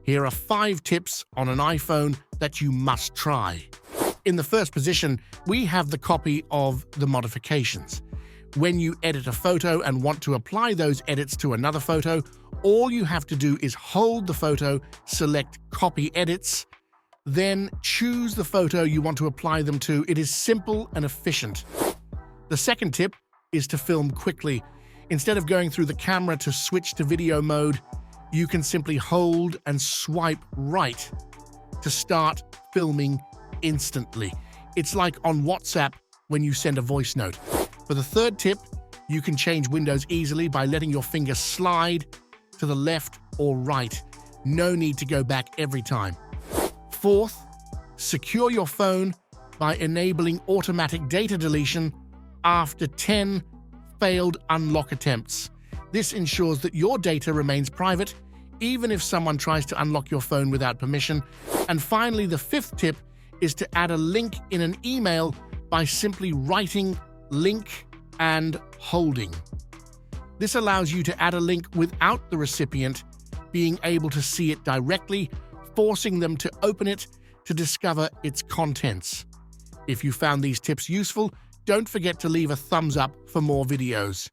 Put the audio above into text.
Here are 5 tips on an iPhone that you must try. In the first position, we have the copy of the modifications. When you edit a photo and want to apply those edits to another photo, all you have to do is hold the photo, select Copy Edits, then choose the photo you want to apply them to. It is simple and efficient. The second tip is to film quickly. Instead of going through the camera to switch to video mode, you can simply hold and swipe right to start filming instantly. It's like on WhatsApp when you send a voice note. For the third tip, you can change windows easily by letting your finger slide to the left or right. No need to go back every time. Fourth, secure your phone by enabling automatic data deletion after 10 failed unlock attempts. This ensures that your data remains private, even if someone tries to unlock your phone without permission. And finally, the fifth tip is to add a link in an email by simply writing link and holding. This allows you to add a link without the recipient being able to see it directly, forcing them to open it to discover its contents. If you found these tips useful, don't forget to leave a thumbs up for more videos.